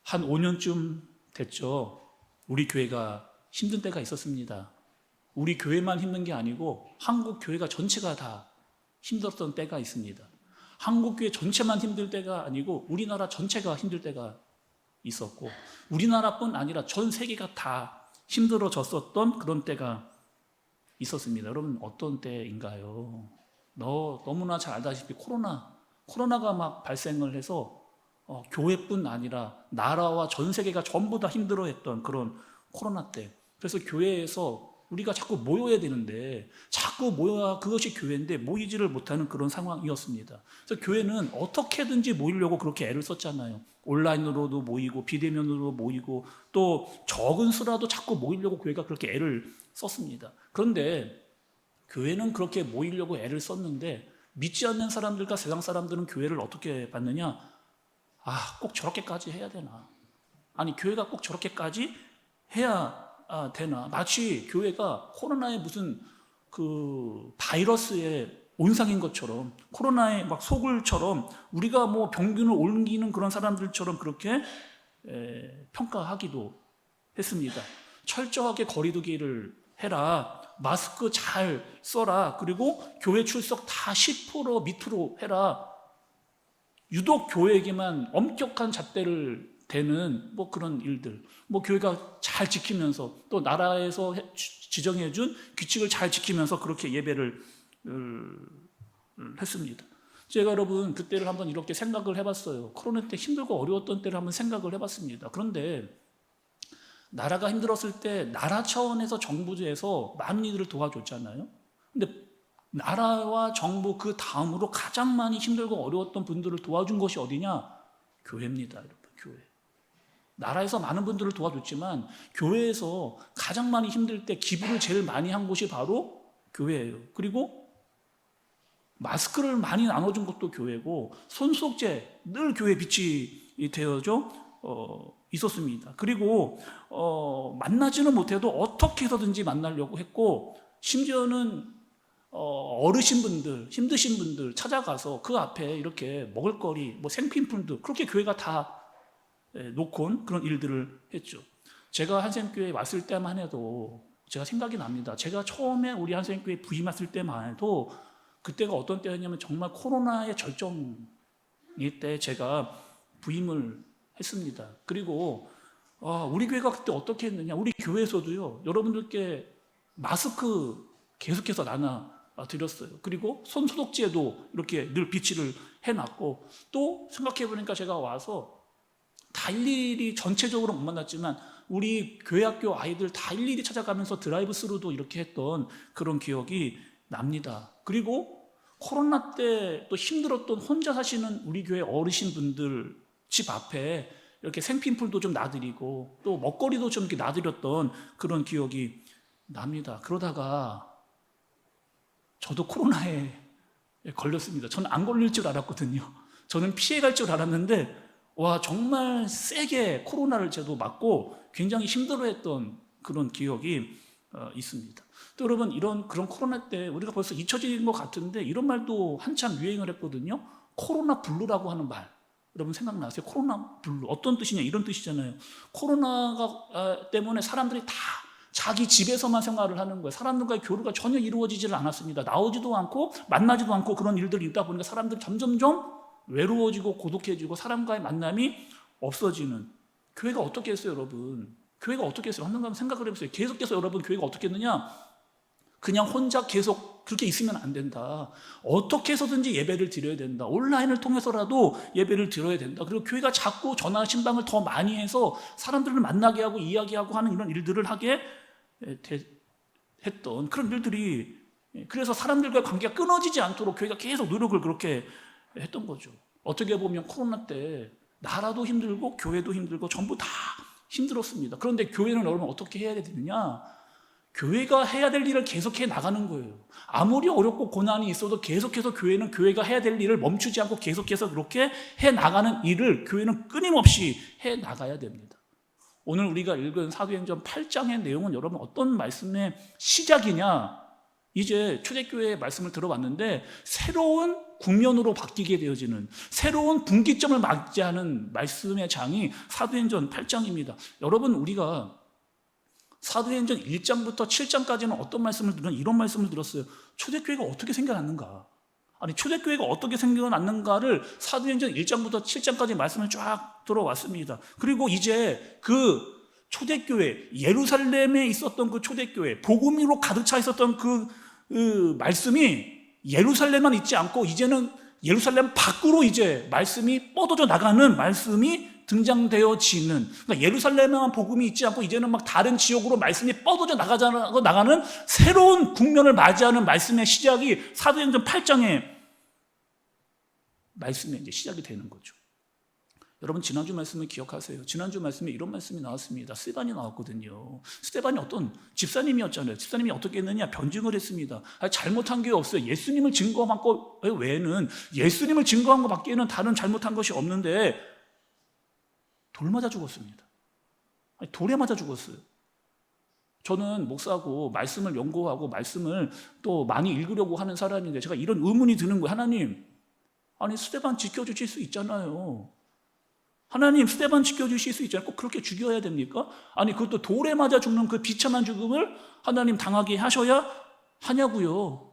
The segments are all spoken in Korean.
한 5년쯤 됐죠. 우리 교회가 힘든 때가 있었습니다. 우리 교회만 힘든 게 아니고 한국 교회가 전체가 다 힘들었던 때가 있습니다. 한국 교회 전체만 힘들 때가 아니고 우리나라 전체가 힘들 때가 있었고, 우리나라뿐 아니라 전 세계가 다 힘들어졌었던 그런 때가 있었습니다. 여러분, 어떤 때인가요? 너무나 잘 알다시피 코로나가 막 발생을 해서 교회뿐 아니라 나라와 전 세계가 전부 다 힘들어했던 그런 코로나 때. 그래서 교회에서 우리가 자꾸 모여야 되는데 자꾸 모여야 그것이 교회인데 모이지를 못하는 그런 상황이었습니다. 그래서 교회는 어떻게든지 모이려고 그렇게 애를 썼잖아요. 온라인으로도 모이고 비대면으로 모이고 또 적은 수라도 자꾸 모이려고 교회가 그렇게 애를 썼습니다. 그런데 교회는 그렇게 모이려고 애를 썼는데 믿지 않는 사람들과 세상 사람들은 교회를 어떻게 봤느냐? 꼭 저렇게까지 해야 되나? 아니, 교회가 꼭 저렇게까지 해야 되나? 마치 교회가 코로나의 무슨 그 바이러스의 온상인 것처럼, 코로나의 막 소굴처럼 우리가 뭐 병균을 옮기는 그런 사람들처럼 그렇게 평가하기도 했습니다. 철저하게 거리두기를 해라, 마스크 잘 써라, 그리고 교회 출석 다 10% 밑으로 해라. 유독 교회에게만 엄격한 잣대를 대는 뭐 그런 일들, 뭐 교회가 잘 지키면서 또 나라에서 지정해준 규칙을 잘 지키면서 그렇게 예배를 했습니다. 제가 여러분 그때를 한번 이렇게 생각을 해봤어요. 코로나 때 힘들고 어려웠던 때를 한번 생각을 해봤습니다. 그런데 나라가 힘들었을 때 나라 차원에서 정부에서 많은 이들을 도와줬잖아요. 근데 나라와 정부 그 다음으로 가장 많이 힘들고 어려웠던 분들을 도와준 것이 어디냐? 교회입니다, 여러분. 교회. 나라에서 많은 분들을 도와줬지만 교회에서 가장 많이 힘들 때 기부를 제일 많이 한 곳이 바로 교회예요. 그리고 마스크를 많이 나눠준 것도 교회고 손소독제 늘 교회 빛이 되어져 있었습니다. 그리고 만나지는 못해도 어떻게 해서든지 만나려고 했고, 심지어는 어르신분들, 힘드신 분들 찾아가서 그 앞에 이렇게 먹을거리, 뭐 생필품도 그렇게 교회가 다 놓고 그런 일들을 했죠. 제가 한샘교회에 왔을 때만 해도 제가 생각이 납니다. 제가 처음에 우리 한샘교회에 부임했을 때만 해도 그때가 어떤 때였냐면 정말 코로나의 절정일 때 제가 부임을 했습니다. 그리고 우리 교회가 그때 어떻게 했느냐, 우리 교회에서도요, 여러분들께 마스크 계속해서 나눠드렸어요. 그리고 손소독제도 이렇게 늘 비치를 해놨고, 또 생각해보니까 제가 와서 다 일일이 전체적으로 못 만났지만 우리 교회 학교 아이들 다 일일이 찾아가면서 드라이브 스루도 이렇게 했던 그런 기억이 납니다. 그리고 코로나 때 또 힘들었던 혼자 사시는 우리 교회 어르신분들 집 앞에 이렇게 생필품도 좀 놔드리고 또 먹거리도 좀 이렇게 놔드렸던 그런 기억이 납니다. 그러다가 저도 코로나에 걸렸습니다. 저는 안 걸릴 줄 알았거든요. 저는 피해갈 줄 알았는데 정말 세게 코로나를 저도 맞고 굉장히 힘들어했던 그런 기억이 있습니다. 또 여러분, 그런 코로나 때 우리가 벌써 잊혀진 것 같은데 이런 말도 한참 유행을 했거든요. 코로나 블루라고 하는 말, 여러분 생각나세요? 코로나 블루 어떤 뜻이냐, 이런 뜻이잖아요. 코로나가 때문에 사람들이 다 자기 집에서만 생활을 하는 거예요. 사람들과의 교류가 전혀 이루어지지를 않았습니다. 나오지도 않고 만나지도 않고 그런 일들이 있다 보니까 사람들이 점점점 외로워지고 고독해지고 사람과의 만남이 없어지는, 교회가 어떻게 했어요, 여러분? 교회가 어떻게 했어요? 한번 생각을 해보세요. 계속해서 여러분 교회가 어떻게 했느냐? 그냥 혼자 계속 그렇게 있으면 안 된다. 어떻게 해서든지 예배를 드려야 된다. 온라인을 통해서라도 예배를 드려야 된다. 그리고 교회가 자꾸 전화 신방을 더 많이 해서 사람들을 만나게 하고 이야기하고 하는 이런 일들을 하게 했던 그런 일들이, 그래서 사람들과의 관계가 끊어지지 않도록 교회가 계속 노력을 그렇게 했던 거죠. 어떻게 보면 코로나 때 나라도 힘들고 교회도 힘들고 전부 다 힘들었습니다. 그런데 교회는 여러분 어떻게 해야 되느냐? 교회가 해야 될 일을 계속해 나가는 거예요. 아무리 어렵고 고난이 있어도 계속해서 교회는 교회가 해야 될 일을 멈추지 않고 계속해서 그렇게 해 나가는 일을 교회는 끊임없이 해 나가야 됩니다. 오늘 우리가 읽은 사도행전 8장의 내용은 여러분 어떤 말씀의 시작이냐? 이제 초대교회의 말씀을 들어봤는데 새로운 국면으로 바뀌게 되어지는, 새로운 분기점을 맞이하는 말씀의 장이 사도행전 8장입니다. 여러분, 우리가 사도행전 1장부터 7장까지는 어떤 말씀을 들은 이런 말씀을 들었어요. 초대교회가 어떻게 생겨났는가? 아니, 초대교회가 어떻게 생겨났는가를 사도행전 1장부터 7장까지 말씀을 쫙 들어왔습니다. 그리고 이제 그 초대교회, 예루살렘에 있었던 그 초대교회, 복음으로 가득 차 있었던 그 말씀이 예루살렘만 있지 않고 이제는 예루살렘 밖으로 이제 말씀이 뻗어져 나가는 말씀이 등장되어지는, 그러니까 예루살렘에만 복음이 있지 않고 이제는 막 다른 지역으로 말씀이 뻗어져 나가는 새로운 국면을 맞이하는 말씀의 시작이 사도행전 8장의 말씀에 이제 시작이 되는 거죠. 여러분, 지난주 말씀을 기억하세요. 지난주 말씀에 이런 말씀이 나왔습니다. 스데반이 나왔거든요. 스데반이 어떤 집사님이었잖아요. 집사님이 어떻게 했느냐? 변증을 했습니다. 잘못한 게 없어요. 예수님을 증거한 것 외에는, 예수님을 증거한 것 밖에는 다른 잘못한 것이 없는데 돌 맞아 죽었습니다. 돌에 맞아 죽었어요. 저는 목사고 말씀을 연구하고 말씀을 또 많이 읽으려고 하는 사람인데 제가 이런 의문이 드는 거예요. 하나님, 아니 스데반 지켜주실 수 있잖아요. 하나님, 스데반 지켜주실 수 있잖아요. 꼭 그렇게 죽여야 됩니까? 아니, 그것도 돌에 맞아 죽는 그 비참한 죽음을 하나님 당하게 하셔야 하냐고요.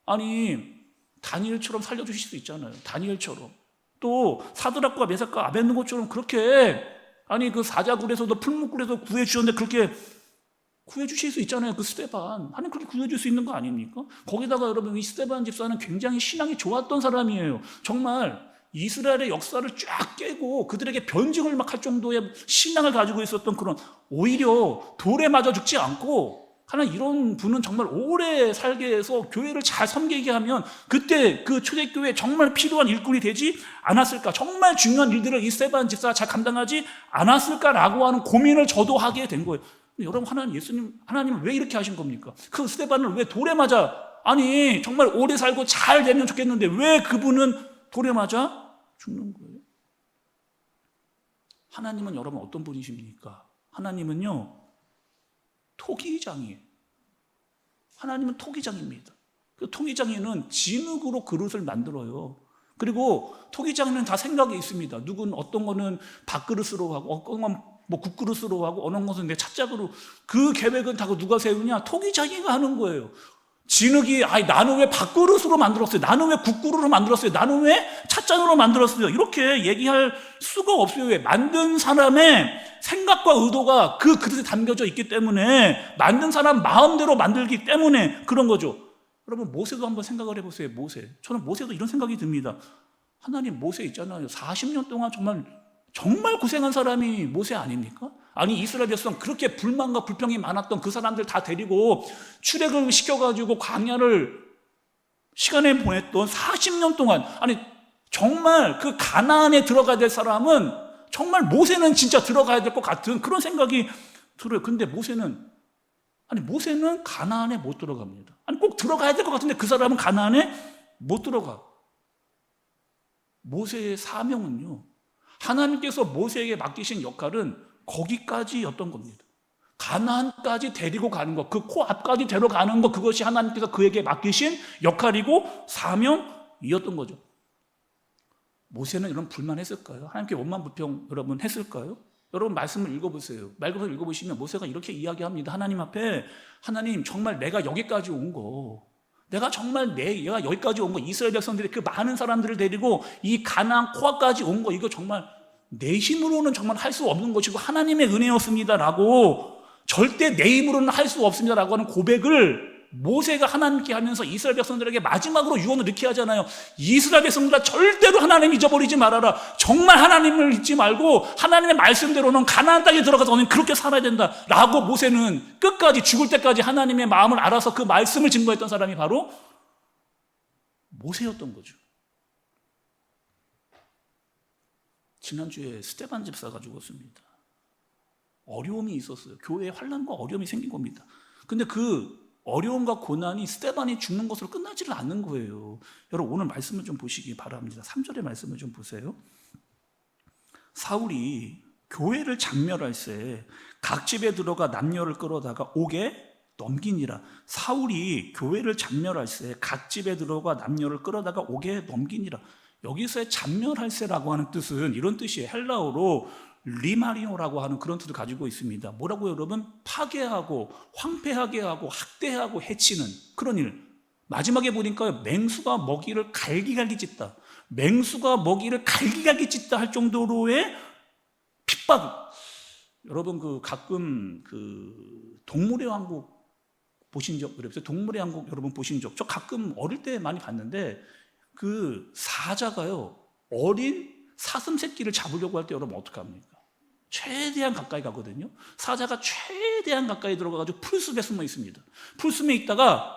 아니, 다니엘처럼 살려주실 수 있잖아요. 다니엘처럼. 또 사드락과 메삭과 아벳느고처럼 그렇게, 아니 그 사자굴에서도 풀무굴에서 구해주셨는데 그렇게 구해주실 수 있잖아요. 그 스데반, 하나님 그렇게 구해줄 수 있는 거 아닙니까? 거기다가 여러분, 이 스데반 집사는 굉장히 신앙이 좋았던 사람이에요. 정말 이스라엘의 역사를 쫙 깨고 그들에게 변증을 막 할 정도의 신앙을 가지고 있었던 그런, 오히려 돌에 맞아 죽지 않고, 하나님 이런 분은 정말 오래 살게 해서 교회를 잘 섬기게 하면 그때 그 초대교회에 정말 필요한 일꾼이 되지 않았을까, 정말 중요한 일들을 이 스데반 집사가 잘 감당하지 않았을까라고 하는 고민을 저도 하게 된 거예요. 근데 여러분, 하나님은 왜 이렇게 하신 겁니까? 그 스데반을 왜 돌에 맞아, 아니 정말 오래 살고 잘 되면 좋겠는데 왜 그분은 돌에 맞아 죽는 거예요? 하나님은 여러분 어떤 분이십니까? 하나님은요, 토기장이에요. 하나님은 토기장입니다. 그 토기장에는 진흙으로 그릇을 만들어요. 그리고 토기장에는 다 생각이 있습니다. 누군 어떤 거는 밥그릇으로 하고, 어떤 건 뭐 국그릇으로 하고, 어느 것은 내 찻잔으로, 그 계획은 다 누가 세우냐? 토기장이가 하는 거예요. 진흙이, 아니 나는 왜 밥그릇으로 만들었어요? 나는 왜 국그릇으로 만들었어요? 나는 왜 찻잔으로 만들었어요? 이렇게 얘기할 수가 없어요. 왜? 만든 사람의 생각과 의도가 그 그릇에 담겨져 있기 때문에, 만든 사람 마음대로 만들기 때문에 그런 거죠. 여러분, 모세도 한번 생각을 해보세요. 모세. 저는 모세도 이런 생각이 듭니다. 하나님, 모세 있잖아요. 40년 동안 정말 고생한 사람이 모세 아닙니까? 아니, 이스라엘 백성 그렇게 불만과 불평이 많았던 그 사람들 다 데리고 출애굽을 시켜가지고 광야를 시간에 보냈던 40년 동안, 아니 정말 그 가나안에 들어가야 될 사람은, 정말 모세는 진짜 들어가야 될 것 같은 그런 생각이 들어요. 근데 모세는 가나안에 못 들어갑니다. 아니 꼭 들어가야 될 것 같은데 그 사람은 가나안에 못 들어가. 모세의 사명은요, 하나님께서 모세에게 맡기신 역할은 거기까지였던 겁니다. 가나안까지 데리고 가는 것, 그 코앞까지 데려가는 것, 그것이 하나님께서 그에게 맡기신 역할이고 사명이었던 거죠. 모세는 이런 불만했을까요? 하나님께 원만 불평 여러분 했을까요? 여러분, 말씀을 읽어보세요. 말씀을 읽어보시면 모세가 이렇게 이야기합니다. 하나님 앞에, 하나님 정말 내가 여기까지 온 거, 내가 여기까지 온 거, 이스라엘 백성들이 그 많은 사람들을 데리고 이 가나안 코앞까지 온 거, 이거 정말 내 힘으로는 정말 할 수 없는 것이고 하나님의 은혜였습니다라고, 절대 내 힘으로는 할 수 없습니다라고 하는 고백을 모세가 하나님께 하면서 이스라엘 백성들에게 마지막으로 유언을 넣게 하잖아요. 이스라엘 백성들아, 절대로 하나님 잊어버리지 말아라. 정말 하나님을 잊지 말고 하나님의 말씀대로는 가나안 땅에 들어가서 너는 그렇게 살아야 된다라고 모세는 끝까지, 죽을 때까지 하나님의 마음을 알아서 그 말씀을 증거했던 사람이 바로 모세였던 거죠. 지난주에 스데반 집사가 죽었습니다. 어려움이 있었어요. 교회에 환난과 어려움이 생긴 겁니다. 근데 그 어려움과 고난이 스데반이 죽는 것으로 끝나지를 않는 거예요. 여러분, 오늘 말씀을 좀 보시기 바랍니다. 3절의 말씀을 좀 보세요. 사울이 교회를 장멸할 새 각 집에 들어가 남녀를 끌어다가 옥에 넘기니라. 사울이 교회를 잡멸할세 각 집에 들어가 남녀를 끌어다가 옥에 넘기니라. 여기서의 잡멸할세라고 하는 뜻은 이런 뜻이에요. 헬라어로 리마리오라고 하는 그런 뜻을 가지고 있습니다. 뭐라고요, 여러분? 파괴하고 황폐하게 하고 학대하고 해치는 그런 일. 마지막에 보니까 맹수가 먹이를 갈기갈기 찢다. 맹수가 먹이를 갈기갈기 찢다 할 정도로의 핍박. 여러분 가끔 동물의 왕국 보신 적 없어요? 동물의 왕국 여러분 보신 적? 저 가끔 어릴 때 많이 봤는데 그 사자가요 어린 사슴 새끼를 잡으려고 할 때 여러분 어떻게 합니까? 최대한 가까이 가거든요. 사자가 최대한 가까이 들어가가지고 풀숲에 숨어 있습니다. 풀숲에 있다가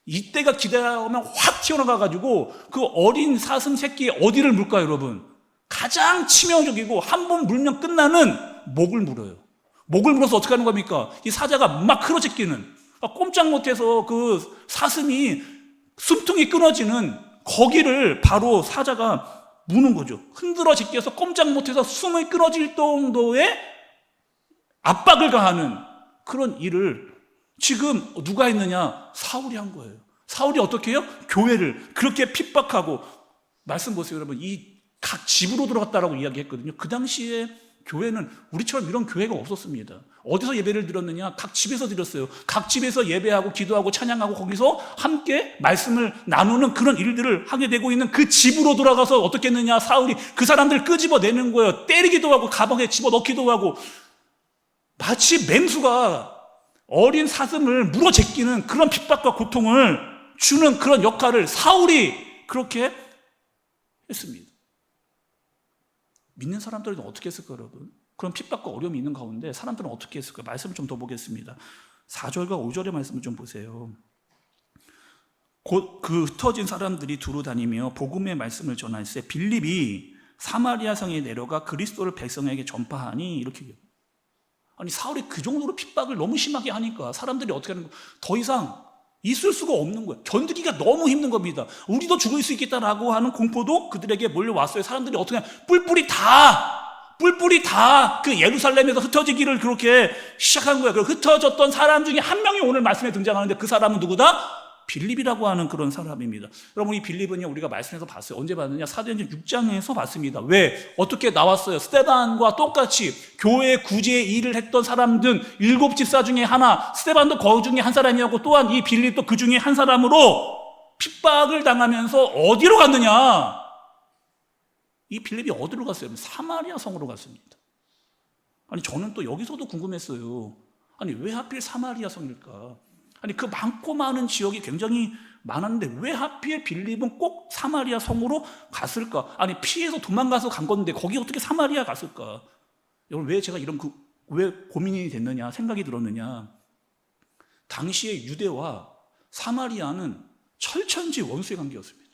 이때가 기다려오면 확 튀어나가가지고 그 어린 사슴 새끼 어디를 물까요, 여러분? 가장 치명적이고 한 번 물면 끝나는 목을 물어요. 목을 물어서 어떻게 하는 겁니까? 이 사자가 막 흐러제끼는, 꼼짝 못해서 그 사슴이 숨통이 끊어지는 거기를 바로 사자가 무는 거죠. 흔들어 제껴서 꼼짝 못해서 숨이 끊어질 정도의 압박을 가하는 그런 일을 지금 누가 했느냐? 사울이 한 거예요. 사울이 어떻게 해요? 교회를 그렇게 핍박하고, 말씀 보세요, 여러분. 이 각 집으로 들어갔다라고 이야기했거든요. 그 당시에 교회는 우리처럼 이런 교회가 없었습니다. 어디서 예배를 드렸느냐? 각 집에서 드렸어요. 각 집에서 예배하고 기도하고 찬양하고 거기서 함께 말씀을 나누는 그런 일들을 하게 되고 있는 그 집으로 들어가서 어떻게 했느냐? 사울이 그 사람들 끄집어내는 거예요. 때리기도 하고 가방에 집어넣기도 하고, 마치 맹수가 어린 사슴을 물어 제끼는 그런 핍박과 고통을 주는 그런 역할을 사울이 그렇게 했습니다. 믿는 사람들은 어떻게 했을까요, 여러분? 그런 핍박과 어려움이 있는 가운데 사람들은 어떻게 했을까요? 말씀을 좀 더 보겠습니다. 4절과 5절의 말씀을 좀 보세요. 곧 그 흩어진 사람들이 두루 다니며 복음의 말씀을 전할세 빌립이 사마리아 성에 내려가 그리스도를 백성에게 전파하니, 이렇게 얘기해요. 아니, 사울이 그 정도로 핍박을 너무 심하게 하니까 사람들이 어떻게 하는 거예요? 더 이상 있을 수가 없는 거예요. 견디기가 너무 힘든 겁니다. 우리도 죽을 수 있겠다라고 하는 공포도 그들에게 몰려왔어요. 사람들이 어떻게 하냐? 뿔뿔이 다 그 예루살렘에서 흩어지기를 그렇게 시작한 거예요. 그 흩어졌던 사람 중에 한 명이 오늘 말씀에 등장하는데 그 사람은 누구다? 빌립이라고 하는 그런 사람입니다. 여러분, 이 빌립은요, 우리가 말씀에서 봤어요. 언제 봤느냐? 사도행전 6장에서 봤습니다. 왜? 어떻게 나왔어요? 스데반과 똑같이 교회 구제의 일을 했던 사람들 7집사 중에 하나, 스데반도 그 중에 한 사람이었고, 또한 이 빌립도 그 중에 한 사람으로 핍박을 당하면서 어디로 갔느냐? 이 빌립이 어디로 갔어요? 사마리아 성으로 갔습니다. 아니, 저는 또 여기서도 궁금했어요. 아니, 왜 하필 사마리아 성일까? 아니, 그 많고 많은 지역이 굉장히 많았는데 왜 하필 빌립은 꼭 사마리아 성으로 갔을까? 아니, 피해서 도망가서 간 건데 거기 어떻게 사마리아 갔을까? 여러분, 왜 제가 왜 고민이 됐느냐, 생각이 들었느냐? 당시에 유대와 사마리아는 철천지 원수의 관계였습니다.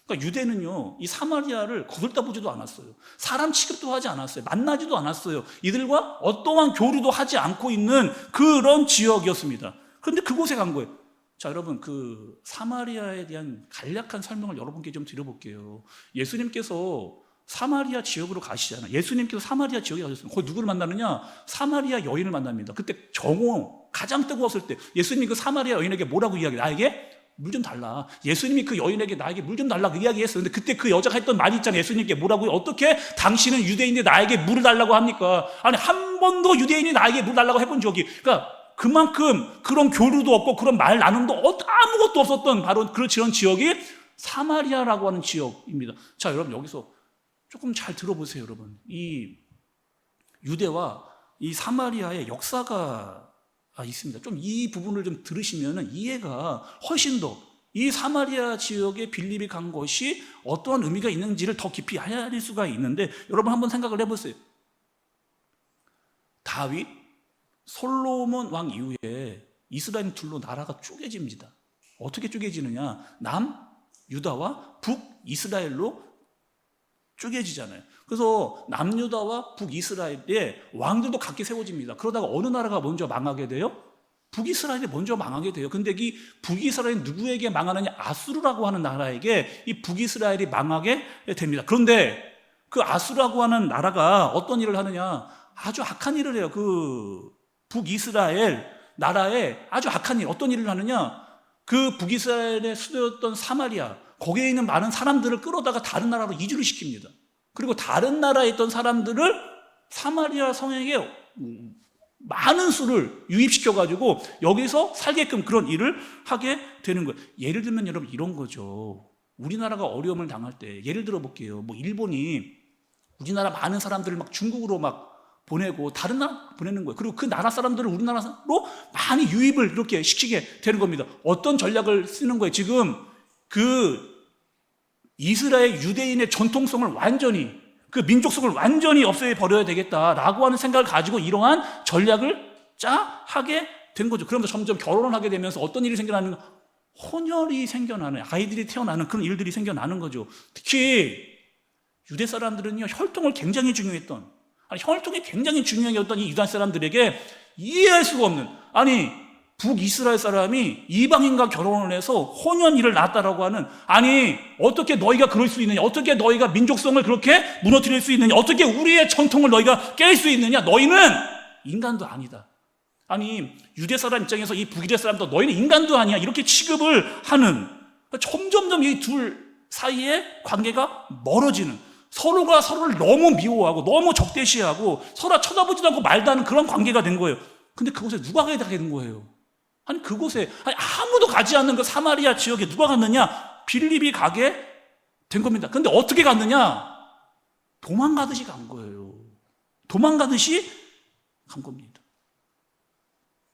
그러니까 유대는요, 이 사마리아를 거들떠보지도 않았어요. 사람 취급도 하지 않았어요. 만나지도 않았어요. 이들과 어떠한 교류도 하지 않고 있는 그런 지역이었습니다. 그런데 그곳에 간 거예요. 자, 여러분, 그 사마리아에 대한 간략한 설명을 여러분께 좀 드려볼게요. 예수님께서 사마리아 지역으로 가시잖아요. 예수님께서 사마리아 지역에 가셨습니다. 거기 누구를 만나느냐? 사마리아 여인을 만납니다. 그때 정오 가장 뜨거웠을 때 예수님이 그 사마리아 여인에게 뭐라고 이야기해요? 나에게 물 좀 달라. 예수님이 그 여인에게 나에게 물 좀 달라 그 이야기했어요. 근데 그때 그 여자가 했던 말이 있잖아요. 예수님께 뭐라고요? 어떻게 당신은 유대인인데 나에게 물을 달라고 합니까? 아니, 한 번도 유대인이 나에게 물 달라고 해본 적이, 그러니까 그만큼 그런 교류도 없고 그런 말 나눔도 아무것도 없었던 바로 그런 지역이 사마리아라고 하는 지역입니다. 자, 여러분, 여기서 조금 잘 들어보세요. 여러분, 이 유대와 이 사마리아의 역사가 있습니다. 좀 이 부분을 좀 들으시면 이해가 훨씬 더, 이 사마리아 지역에 빌립이 간 것이 어떠한 의미가 있는지를 더 깊이 헤아릴 수가 있는데, 여러분 한번 생각을 해보세요. 다윗, 솔로몬 왕 이후에 이스라엘 둘로 나라가 쪼개집니다. 어떻게 쪼개지느냐? 남 유다와 북 이스라엘로 쪼개지잖아요. 그래서 남유다와 북이스라엘의 왕들도 각기 세워집니다. 그러다가 어느 나라가 먼저 망하게 돼요? 북이스라엘이 먼저 망하게 돼요. 근데 이 북이스라엘이 누구에게 망하느냐? 아수르라고 하는 나라에게 이 북이스라엘이 망하게 됩니다. 그런데 그 아수르라고 하는 나라가 어떤 일을 하느냐? 아주 악한 일을 해요. 그 북이스라엘 나라에 아주 악한 일, 어떤 일을 하느냐? 그 북이스라엘의 수도였던 사마리아, 거기에 있는 많은 사람들을 끌어다가 다른 나라로 이주를 시킵니다. 그리고 다른 나라에 있던 사람들을 사마리아 성에게 많은 수를 유입시켜가지고 여기서 살게끔 그런 일을 하게 되는 거예요. 예를 들면 여러분 이런 거죠. 우리나라가 어려움을 당할 때 예를 들어 볼게요. 뭐 일본이 우리나라 많은 사람들을 막 중국으로 막 보내고 다른 나라 보내는 거예요. 그리고 그 나라 사람들을 우리나라로 많이 유입을 이렇게 시키게 되는 겁니다. 어떤 전략을 쓰는 거예요? 지금 그 이스라엘 유대인의 전통성을 완전히, 그 민족성을 완전히 없애버려야 되겠다라고 하는 생각을 가지고 이러한 전략을 하게 된 거죠. 그러면서 점점 결혼을 하게 되면서 어떤 일이 생겨나는, 혼혈이 생겨나는, 아이들이 태어나는 그런 일들이 생겨나는 거죠. 특히 유대 사람들은요, 혈통을 굉장히 중요했던, 혈통이 굉장히 중요했던 이 유다 사람들에게 이해할 수가 없는, 북이스라엘 사람이 이방인과 결혼을 해서 혼연일을 낳았다라고 하는, 어떻게 너희가 그럴 수 있느냐, 어떻게 너희가 민족성을 그렇게 무너뜨릴 수 있느냐, 어떻게 우리의 전통을 너희가 깰 수 있느냐, 너희는 인간도 아니다. 유대 사람 입장에서 이 북이스라엘 사람도 너희는 인간도 아니야, 이렇게 취급을 하는, 점점점 이 둘 사이의 관계가 멀어지는, 서로가 서로를 너무 미워하고 너무 적대시하고 서로 쳐다보지도 않고 말도 하는 그런 관계가 된 거예요. 근데 그곳에 누가 가게 된 거예요? 그곳에 아무도 가지 않는 그 사마리아 지역에 누가 갔느냐? 빌립이 가게 된 겁니다. 근데 어떻게 갔느냐? 도망가듯이 간 거예요. 도망가듯이 간 겁니다.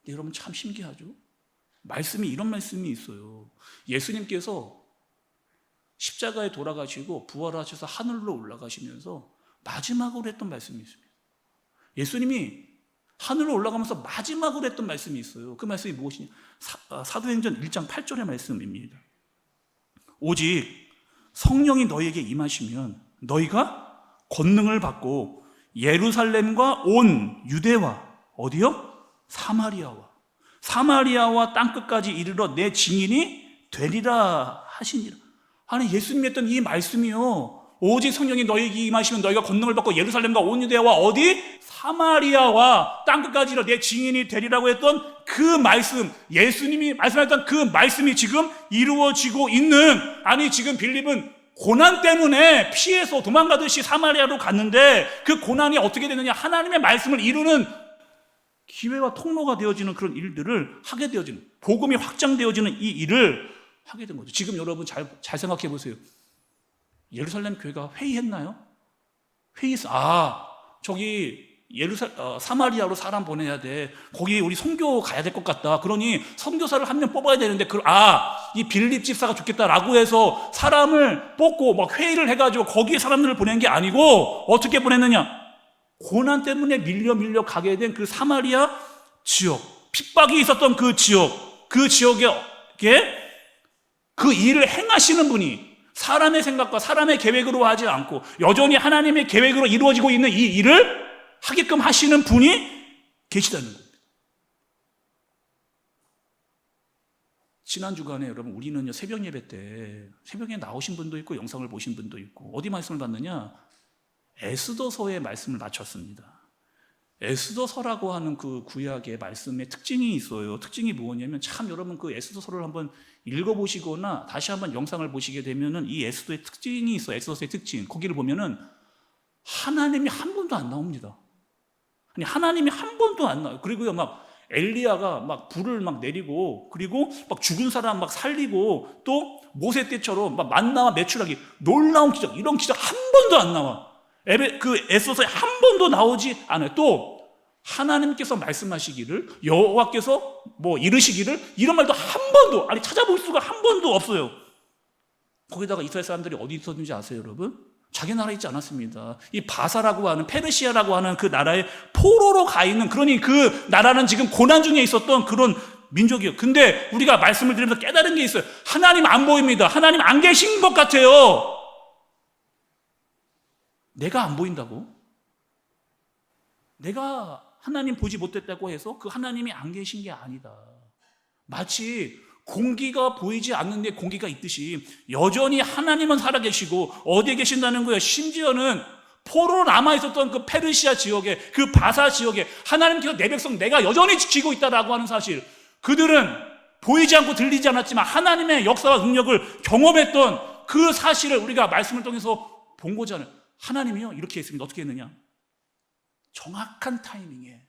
여러분 참 신기하죠? 말씀이, 이런 말씀이 있어요. 예수님께서 십자가에 돌아가시고 부활하셔서 하늘로 올라가시면서 마지막으로 했던 말씀이 있습니다. 예수님이 하늘로 올라가면서 마지막으로 했던 말씀이 있어요. 그 말씀이 무엇이냐? 사도행전 1장 8절의 말씀입니다. 오직 성령이 너희에게 임하시면 너희가 권능을 받고 예루살렘과 온 유대와 어디요? 사마리아와 땅끝까지 이르러 내 증인이 되리라 하시니라. 예수님이 했던 이 말씀이요, 오직 성령이 너희에게 임하시면 너희가 권능을 받고 예루살렘과 온 유대와 어디? 사마리아와 땅끝까지 이르러 내 증인이 되리라고 했던 그 말씀, 예수님이 말씀하셨던 그 말씀이 지금 이루어지고 있는, 지금 빌립은 고난 때문에 피해서 도망가듯이 사마리아로 갔는데 그 고난이 어떻게 되느냐? 하나님의 말씀을 이루는 기회와 통로가 되어지는 그런 일들을 하게 되어지는, 복음이 확장되어지는 이 일을 하게 된 거죠. 지금 여러분 잘 생각해 보세요. 예루살렘 교회가 회의했나요? 저기 사마리아로 사람 보내야 돼. 거기 우리 선교 가야 될 것 같다. 그러니 선교사를 한 명 뽑아야 되는데 이 빌립 집사가 좋겠다라고 해서 사람을 뽑고 막 회의를 해가지고 거기에 사람들을 보낸 게 아니고 어떻게 보냈느냐? 고난 때문에 밀려 가게 된 그 사마리아 지역, 핍박이 있었던 그 지역에 그 일을 행하시는 분이 사람의 생각과 사람의 계획으로 하지 않고 여전히 하나님의 계획으로 이루어지고 있는 이 일을 하게끔 하시는 분이 계시다는 겁니다. 지난 주간에 여러분 우리는요, 새벽 예배 때 새벽에 나오신 분도 있고 영상을 보신 분도 있고 어디 말씀을 봤느냐? 에스더서의 말씀을 마쳤습니다. 에스더서라고 하는 그 구약의 말씀의 특징이 있어요. 특징이 뭐냐면, 참 여러분 그 에스더서를 한번 읽어보시거나 다시 한번 영상을 보시게 되면은 이 에스더의 특징이 있어요. 에스더서의 특징. 거기를 보면은 하나님이 한 번도 안 나옵니다. 하나님이 한 번도 안 나와요. 그리고요, 막 엘리야가 막 불을 막 내리고, 그리고 막 죽은 사람 막 살리고, 또 모세 때처럼 막 만나와 메추라기, 놀라운 기적, 이런 기적 한 번도 안 나와. 그 에스더서에 한 번도 나오지 않아요. 또 하나님께서 말씀하시기를, 여호와께서 이르시기를, 이런 말도 한 번도, 찾아볼 수가 한 번도 없어요. 거기다가 이스라엘 사람들이 어디 있었는지 아세요, 여러분? 자기 나라에 있지 않았습니다. 이 바사라고 하는, 페르시아라고 하는 그 나라에 포로로 가 있는, 그러니 그 나라는 지금 고난 중에 있었던 그런 민족이에요. 근데 우리가 말씀을 드리면서 깨달은 게 있어요. 하나님 안 보입니다. 하나님 안 계신 것 같아요. 내가 안 보인다고? 내가 하나님 보지 못했다고 해서 그 하나님이 안 계신 게 아니다. 마치 공기가 보이지 않는데 공기가 있듯이 여전히 하나님은 살아계시고 어디에 계신다는 거예요? 심지어는 포로로 남아있었던 그 페르시아 지역에, 그 바사 지역에 하나님께서 내 백성 내가 여전히 지키고 있다라고 하는 사실, 그들은 보이지 않고 들리지 않았지만 하나님의 역사와 능력을 경험했던 그 사실을 우리가 말씀을 통해서 본 거잖아요. 하나님이요 이렇게 했습니다. 어떻게 했느냐? 정확한 타이밍에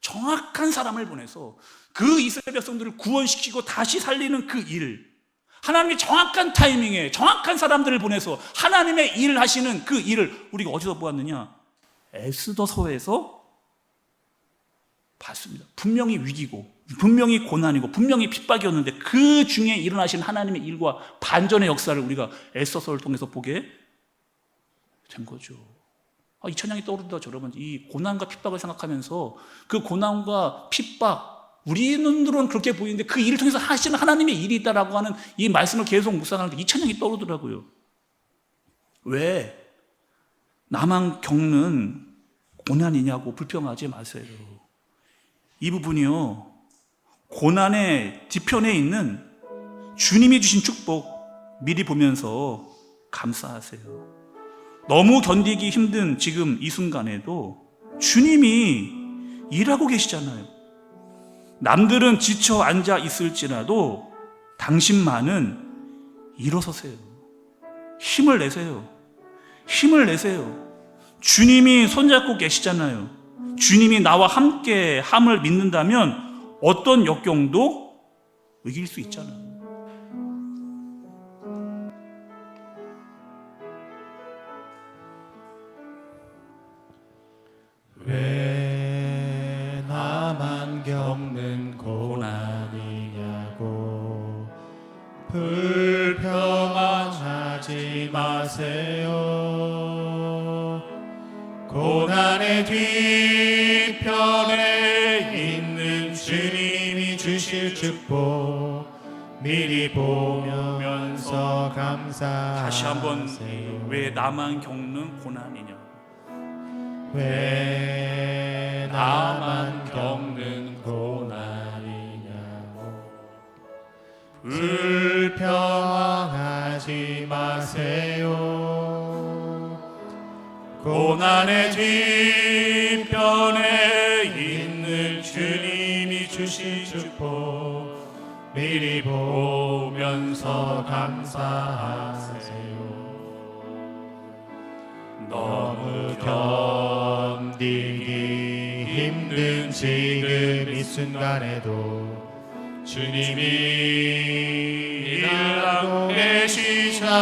정확한 사람을 보내서 그 이스라엘 백성들을 구원시키고 다시 살리는 그 일, 하나님이 정확한 타이밍에 정확한 사람들을 보내서 하나님의 일을 하시는 그 일을 우리가 어디서 보았느냐? 에스더서에서 봤습니다. 분명히 위기고 분명히 고난이고 분명히 핍박이었는데 그 중에 일어나신 하나님의 일과 반전의 역사를 우리가 에스더서를 통해서 보게 된 거죠. 이 찬양이 떠오른다. 여러분, 이 고난과 핍박을 생각하면서 그 고난과 핍박, 우리 눈으로는 그렇게 보이는데 그 일을 통해서 하시는 하나님의 일이 있다라고 하는 이 말씀을 계속 묵상하는데 이 찬양이 떠오르더라고요. 왜 나만 겪는 고난이냐고 불평하지 마세요. 이 부분이요, 고난의 뒤편에 있는 주님이 주신 축복 미리 보면서 감사하세요. 너무 견디기 힘든 지금 이 순간에도 주님이 일하고 계시잖아요. 남들은 지쳐 앉아 있을지라도 당신만은 일어서세요. 힘을 내세요. 힘을 내세요. 주님이 손잡고 계시잖아요. 주님이 나와 함께 함을 믿는다면 어떤 역경도 이길 수 있잖아요. 왜 나만 겪는 고난이냐고 불평하지 마세요. 고난의 뒤편에 있는 주님이 주실 축복 미리 보면서 감사하세요. 다시 한번, 왜 나만 겪는 고난이냐? 왜 나만 겪는 고난이냐고 불평하지 마세요. 고난의 뒤편에 있는 주님이 주신 축복 미리 보면서 감사하세요. 너무 견디기 힘든 지금 이 순간에도 주님이 일하고 계시잖아요.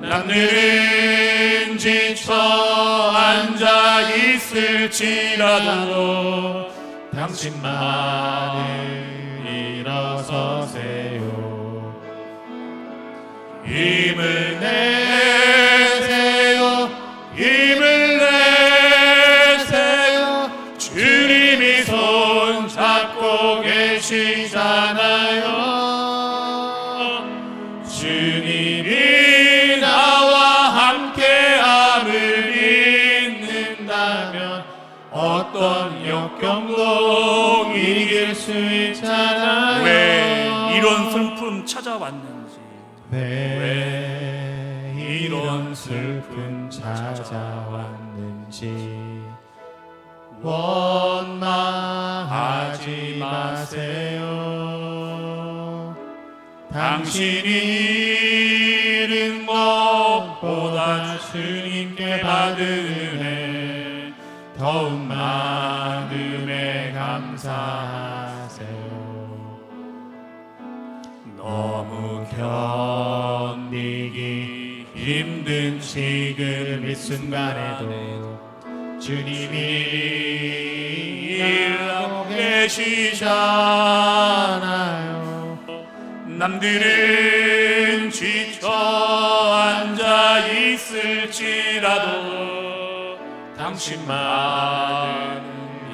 남들은 지쳐 앉아 있을지라도 당신만은 일어서세요. 힘을 내세요. 힘을 내세요. 주님이 손 잡고 계시잖아요. 주님이 나와 함께함을 믿는다면 어떤 역경도 이길 수 있잖아요. 왜 이런 슬픔 찾아왔는지, 왜 이런 슬픔 찾아왔는지 원망하지 마세요. 당신이 잃은 것보다 주님께 받은 은혜 더욱 많음에 감사하세요. 너무 견디기 힘든 지금 이 순간에도 주님이 일하고 계시잖아요. 남들은 지쳐 앉아 있을지라도 당신만은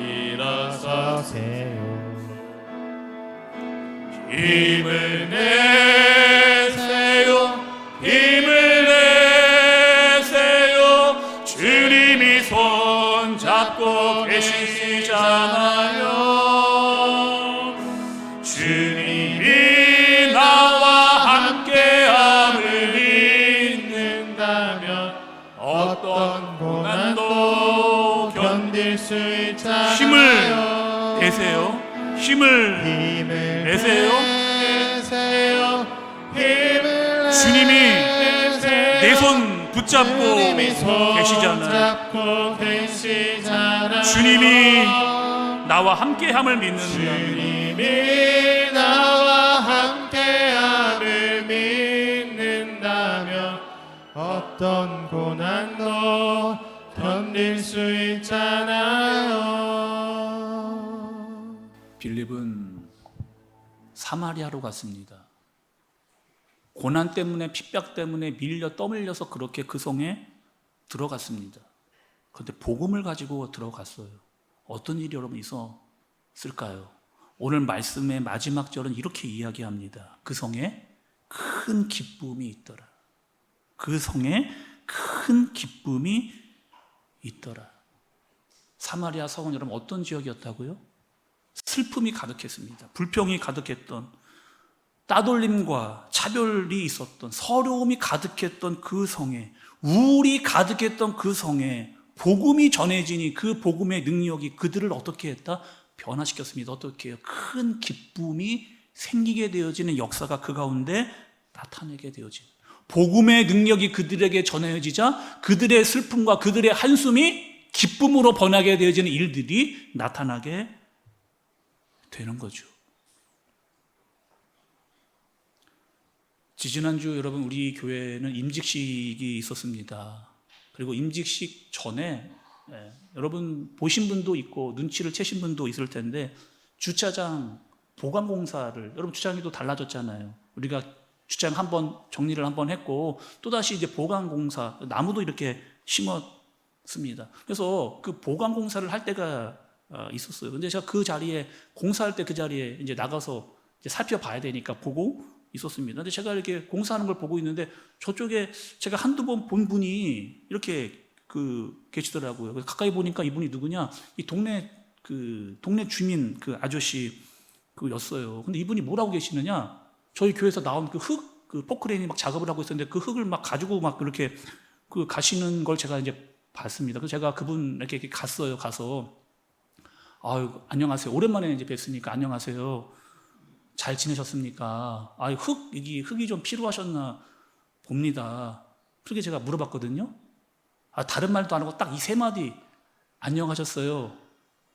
일어서세요. 힘을 내세요. 힘을 내세요. 주님이 손 잡고 계시잖아요. 주님이 나와 함께함을 믿는다면 힘을 내세요. 힘을 힘을 내세요. 내세요. 힘을 주님이 내세요. 내 손 붙잡고 주님이 손 계시잖아요. 잡고 계시잖아요. 주님이 나와 함께함을 믿는다. 주님이 나와 함께함을 믿는다면 어떤 고난도 견딜 수 있잖아요. 빌립은 사마리아로 갔습니다. 고난 때문에 핍박 때문에 밀려 떠밀려서 그렇게 그 성에 들어갔습니다. 그런데 복음을 가지고 들어갔어요. 어떤 일이 여러분 있었을까요? 오늘 말씀의 마지막 절은 이렇게 이야기합니다. 그 성에 큰 기쁨이 있더라. 그 성에 큰 기쁨이 있더라. 사마리아 성은 여러분 어떤 지역이었다고요? 슬픔이 가득했습니다. 불평이 가득했던, 따돌림과 차별이 있었던, 서러움이 가득했던 그 성에, 우울이 가득했던 그 성에 복음이 전해지니 그 복음의 능력이 그들을 어떻게 했다? 변화시켰습니다. 어떻게 해요? 큰 기쁨이 생기게 되어지는 역사가 그 가운데 나타내게 되어진, 복음의 능력이 그들에게 전해지자 그들의 슬픔과 그들의 한숨이 기쁨으로 번하게 되어지는 일들이 나타나게 되는 거죠. 지지난주 여러분 우리 교회는 임직식이 있었습니다. 그리고 임직식 전에 여러분 보신 분도 있고 눈치를 채신 분도 있을 텐데 주차장 보강공사를, 여러분 주차장이 또 달라졌잖아요. 우리가 주차장 한번 정리를 한번 했고 또다시 이제 보강공사, 나무도 이렇게 심었습니다. 그래서 그 보강공사를 할 때가 있었어요. 근데 제가 그 자리에 공사할 때 그 자리에 이제 나가서 이제 살펴봐야 되니까 보고 있었습니다. 근데 제가 이렇게 공사하는 걸 보고 있는데 저쪽에 제가 한두 번 본 분이 이렇게 계시더라고요. 그래서 가까이 보니까 이분이 누구냐? 이 동네 주민 아저씨 였어요. 근데 이분이 뭐라고 계시느냐? 저희 교회에서 나온 포크레인이 막 작업을 하고 있었는데 그 흙을 막 가지고 막 그렇게 가시는 걸 제가 이제 봤습니다. 그래서 제가 그분에게 갔어요. 가서 안녕하세요. 오랜만에 이제 뵀으니까 안녕하세요. 잘 지내셨습니까? 흙이 좀 필요하셨나 봅니다. 그렇게 제가 물어봤거든요. 다른 말도 안 하고 딱 이 세 마디, 안녕하셨어요.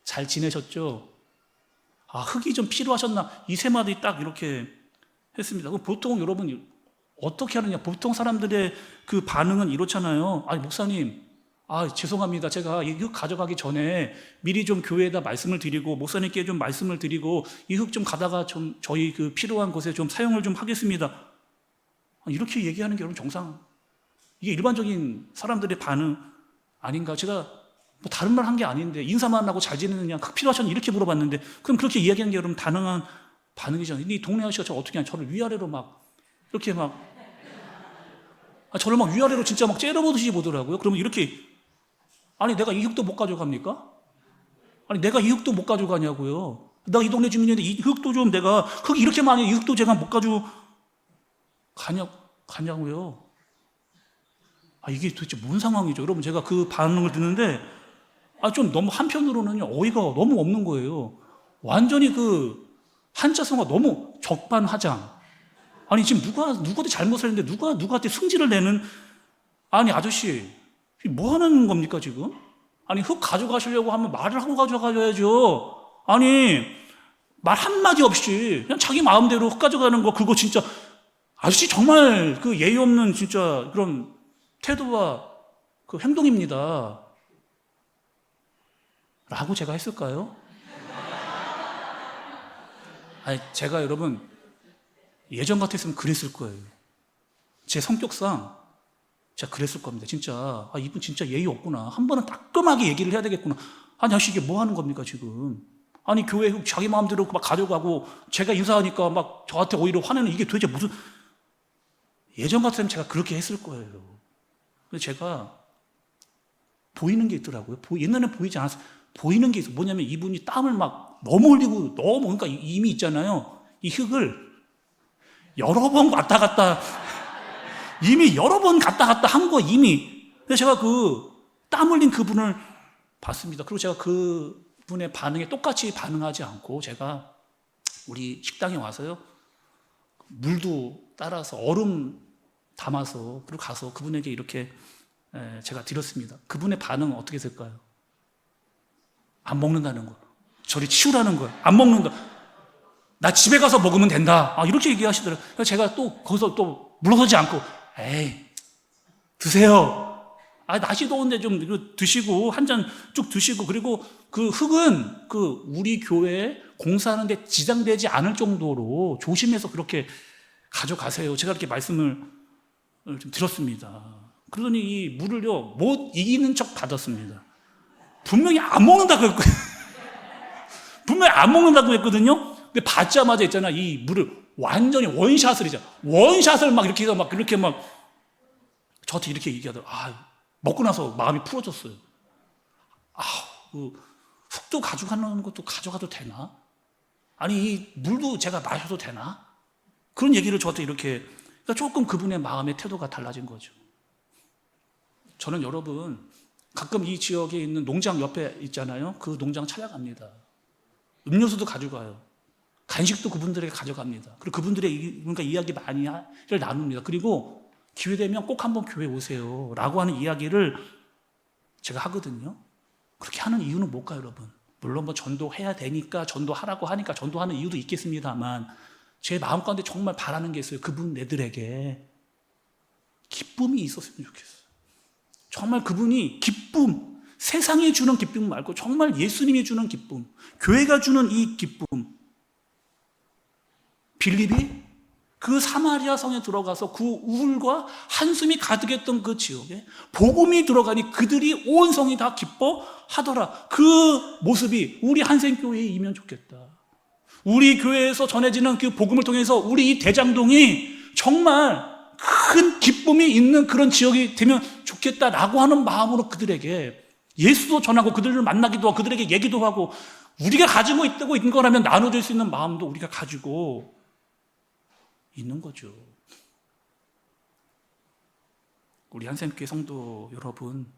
잘 지내셨죠? 흙이 좀 필요하셨나? 이 세 마디 딱 이렇게 했습니다. 그럼 보통 여러분 어떻게 하느냐? 보통 사람들의 그 반응은 이렇잖아요. 목사님, 죄송합니다. 제가 이 흙 가져가기 전에 미리 좀 교회에다 말씀을 드리고 목사님께 좀 말씀을 드리고 이 흙 좀 가다가 좀 저희 필요한 곳에 좀 사용을 좀 하겠습니다. 이렇게 얘기하는 게 여러분 정상, 이게 일반적인 사람들의 반응 아닌가? 제가 다른 말 한 게 아닌데 인사만 하고 잘 지내느냐, 흙 필요하셨냐 이렇게 물어봤는데 그럼 그렇게 이야기하는 게 여러분 다능한 반응이잖아요. 이 동네 아저씨가 저 어떻게 하냐? 저를 위아래로 이렇게 저를 위아래로 진짜 째려보듯이 보더라고요. 그러면 이렇게, 내가 이 흙도 못 가져갑니까? 내가 이 흙도 못 가져가냐고요. 나 이 동네 주민인데 이 흙도 좀 내가, 흙이 이렇게 많이 이 흙도 제가 못 가져가냐고요. 이게 도대체 뭔 상황이죠? 여러분 제가 그 반응을 듣는데 좀 너무 한편으로는 어이가 너무 없는 거예요. 완전히 한자성어가 너무 적반하장. 지금 누구한테 잘못을 했는데 누구한테 승질을 내는, 아저씨 뭐 하는 겁니까 지금? 흙 가져가시려고 하면 말을 하고 가져가야죠. 말 한마디 없이 그냥 자기 마음대로 흙 가져가는 거, 그거 진짜 아저씨 정말 예의 없는 진짜 그런 태도와 행동입니다. 라고 제가 했을까요? 제가 여러분 예전 같았으면 그랬을 거예요. 제 성격상 제가 그랬을 겁니다. 진짜 이분 진짜 예의 없구나. 한 번은 따끔하게 얘기를 해야 되겠구나. 아저씨 이게 뭐 하는 겁니까 지금? 교회 흙 자기 마음대로 막 가져가고 제가 인사하니까 막 저한테 오히려 화내는, 이게 도대체 무슨, 예전 같으면 제가 그렇게 했을 거예요. 근데 제가 보이는 게 있더라고요. 옛날에는 보이지 않았어요. 보이는 게 있어요. 뭐냐면 이분이 땀을 너무 흘리고 그러니까 이미 있잖아요. 이 흙을 여러 번 왔다 갔다 이미 여러 번 갔다 갔다 한 거 이미. 근데 제가 땀 흘린 그분을 봤습니다. 그리고 제가 그분의 반응에 똑같이 반응하지 않고 제가 우리 식당에 와서요, 물도 따라서 얼음 담아서 그리고 가서 그분에게 이렇게 제가 드렸습니다. 그분의 반응은 어떻게 될까요? 안 먹는다는 거예요. 저리 치우라는 거예요. 안 먹는다. 나 집에 가서 먹으면 된다. 이렇게 얘기하시더라고요. 그래서 제가 또 거기서 또 물러서지 않고, 에이, 드세요. 날씨 더운데 좀 이거 드시고, 한 잔 쭉 드시고, 그리고 그 흙은 그 우리 교회 공사하는데 지장되지 않을 정도로 조심해서 그렇게 가져가세요. 제가 이렇게 말씀을 좀 드렸습니다. 그러더니 이 물을요, 못 이기는 척 받았습니다. 분명히 안 먹는다고 했거든요. 분명히 안 먹는다고 했거든요. 근데 받자마자 있잖아, 이 물을 완전히 원샷을 이제 원샷을 막 이렇게 해서 막 그렇게 막 저한테 이렇게 얘기하더라고요. 먹고 나서 마음이 풀어졌어요. 흙도 가져가는 것도 가져가도 되나? 아니, 이 물도 제가 마셔도 되나? 그런 얘기를 저한테 이렇게, 그러니까 조금 그분의 마음의 태도가 달라진 거죠. 저는 여러분, 가끔 이 지역에 있는 농장 옆에 있잖아요. 그 농장 찾아갑니다. 음료수도 가져가요. 간식도 그분들에게 가져갑니다. 그리고 그분들의 그러니까 이야기 많이를 나눕니다. 그리고 기회되면 꼭 한번 교회 오세요 라고 하는 이야기를 제가 하거든요. 그렇게 하는 이유는 뭘까요, 여러분? 물론 뭐 전도해야 되니까, 전도하라고 하니까 전도하는 이유도 있겠습니다만, 제 마음 가운데 정말 바라는 게 있어요. 그분 애들에게 기쁨이 있었으면 좋겠어요. 정말 그분이 기쁨, 세상이 주는 기쁨 말고 정말 예수님이 주는 기쁨, 교회가 주는 이 기쁨. 빌립이 그 사마리아 성에 들어가서 그 우울과 한숨이 가득했던 그 지역에 복음이 들어가니 그들이 온 성이 다 기뻐하더라. 그 모습이 우리 한생교회에 이면 좋겠다. 우리 교회에서 전해지는 그 복음을 통해서 우리 이 대장동이 정말 큰 기쁨이 있는 그런 지역이 되면 좋겠다라고 하는 마음으로 그들에게 예수도 전하고 그들을 만나기도 하고 그들에게 얘기도 하고, 우리가 가지고 있는 거라면 나눠줄 수 있는 마음도 우리가 가지고 있는 거죠. 우리 한샘교회 성도 여러분,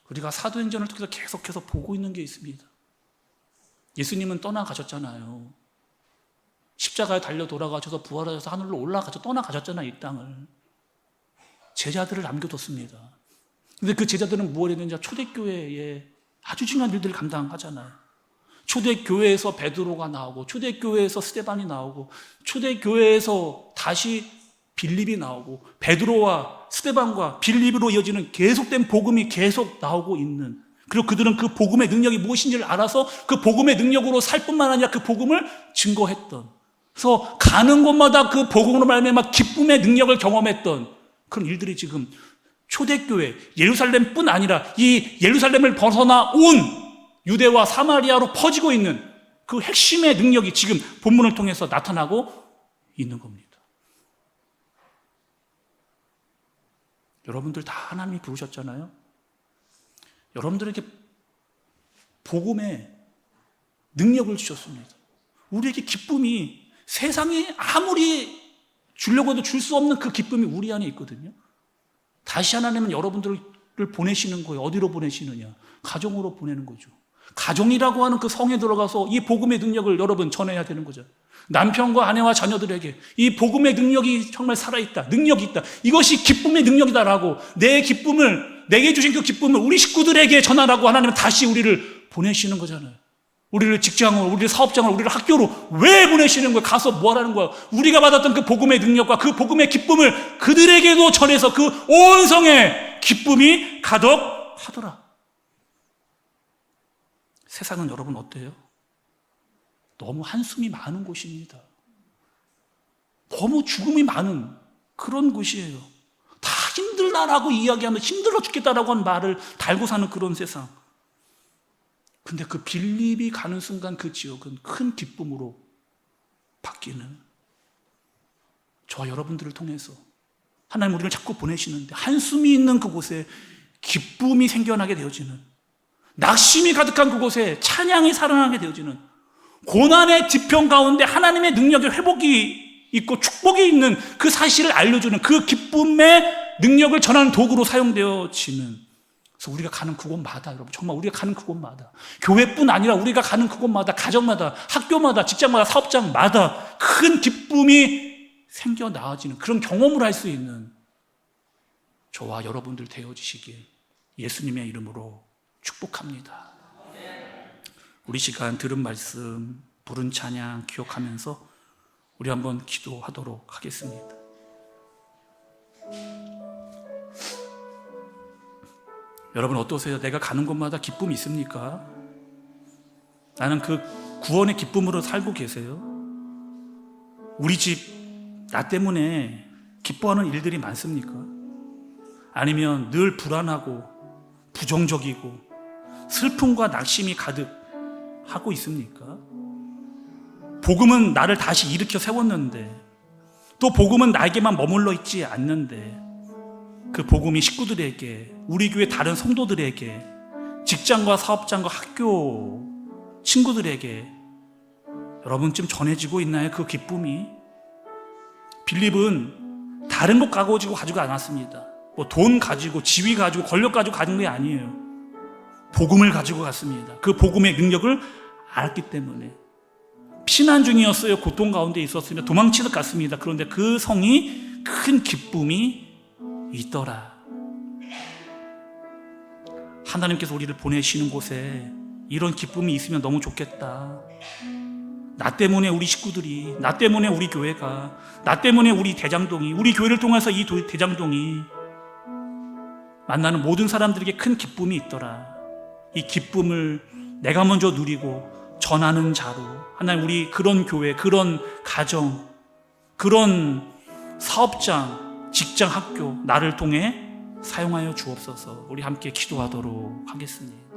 우리가 사도행전을 통해서 계속해서 보고 있는 게 있습니다. 예수님은 떠나가셨잖아요. 십자가에 달려 돌아가셔서 부활하셔서 하늘로 올라가셔서 떠나가셨잖아요, 이 땅을. 제자들을 남겨뒀습니다. 근데 그 제자들은 무엇을 했는지 초대교회에 아주 중요한 일들을 감당하잖아요. 초대교회에서 베드로가 나오고, 초대교회에서 스데반이 나오고, 초대교회에서 다시 빌립이 나오고, 베드로와 스데반과 빌립으로 이어지는 계속된 복음이 계속 나오고 있는, 그리고 그들은 그 복음의 능력이 무엇인지를 알아서 그 복음의 능력으로 살 뿐만 아니라 그 복음을 증거했던, 그래서 가는 곳마다 그 복음으로 말미암아 기쁨의 능력을 경험했던 그런 일들이 지금 초대교회 예루살렘뿐 아니라 이 예루살렘을 벗어나 온 유대와 사마리아로 퍼지고 있는 그 핵심의 능력이 지금 본문을 통해서 나타나고 있는 겁니다. 여러분들 다 하나님이 부르셨잖아요. 여러분들에게 복음의 능력을 주셨습니다. 우리에게 기쁨이 세상에 아무리 주려고 해도 줄 수 없는 그 기쁨이 우리 안에 있거든요. 다시 하나님은 여러분들을 보내시는 거예요. 어디로 보내시느냐? 가정으로 보내는 거죠. 가정이라고 하는 그 성에 들어가서 이 복음의 능력을 여러분 전해야 되는 거죠. 남편과 아내와 자녀들에게 이 복음의 능력이 정말 살아있다, 능력이 있다, 이것이 기쁨의 능력이다라고 내 기쁨을, 내게 주신 그 기쁨을 우리 식구들에게 전하라고 하나님은 다시 우리를 보내시는 거잖아요. 우리를 직장으로, 우리를 사업장으로, 우리를 학교로 왜 보내시는 거예요? 가서 뭐 하라는 거예요? 우리가 받았던 그 복음의 능력과 그 복음의 기쁨을 그들에게도 전해서 그 온 성에 기쁨이 가득하더라. 세상은 여러분 어때요? 너무 한숨이 많은 곳입니다. 너무 죽음이 많은 그런 곳이에요. 다 힘들다라고 이야기하면 힘들어 죽겠다라고 하는 말을 달고 사는 그런 세상. 근데 그 빌립이 가는 순간 그 지역은 큰 기쁨으로 바뀌는, 저와 여러분들을 통해서 하나님 우리를 자꾸 보내시는데 한숨이 있는 그곳에 기쁨이 생겨나게 되어지는, 낙심이 가득한 그곳에 찬양이 살아나게 되어지는, 고난의 지평 가운데 하나님의 능력의 회복이 있고 축복이 있는 그 사실을 알려주는 그 기쁨의 능력을 전하는 도구로 사용되어지는 그래서 우리가 가는 그곳마다, 여러분, 정말 우리가 가는 그곳마다, 교회뿐 아니라 우리가 가는 그곳마다, 가정마다, 학교마다, 직장마다, 사업장마다 큰 기쁨이 생겨 나아지는 그런 경험을 할 수 있는 저와 여러분들 되어지시길 예수님의 이름으로 축복합니다. 우리 시간 들은 말씀, 부른 찬양 기억하면서 우리 한번 기도하도록 하겠습니다. 여러분 어떠세요? 내가 가는 곳마다 기쁨이 있습니까? 나는 그 구원의 기쁨으로 살고 계세요? 우리 집 나 때문에 기뻐하는 일들이 많습니까? 아니면 늘 불안하고 부정적이고 슬픔과 낙심이 가득하고 있습니까? 복음은 나를 다시 일으켜 세웠는데, 또 복음은 나에게만 머물러 있지 않는데, 그 복음이 식구들에게, 우리 교회 다른 성도들에게, 직장과 사업장과 학교 친구들에게 여러분쯤 전해지고 있나요? 그 기쁨이? 빌립은 다른 것 가지고 않았습니다. 뭐 돈 가지고, 지위 가지고, 권력 가지고 가진 게 아니에요. 복음을 가지고 갔습니다. 그 복음의 능력을 알았기 때문에. 피난 중이었어요. 고통 가운데 있었으며 도망치듯 갔습니다. 그런데 그 성이 큰 기쁨이 있더라. 하나님께서 우리를 보내시는 곳에 이런 기쁨이 있으면 너무 좋겠다. 나 때문에 우리 식구들이, 나 때문에 우리 교회가, 나 때문에 우리 대장동이, 우리 교회를 통해서 이 대장동이 만나는 모든 사람들에게 큰 기쁨이 있더라. 이 기쁨을 내가 먼저 누리고 전하는 자로, 하나님 우리 그런 교회, 그런 가정, 그런 사업장, 직장, 학교, 나를 통해 사용하여 주옵소서. 우리 함께 기도하도록 하겠습니다.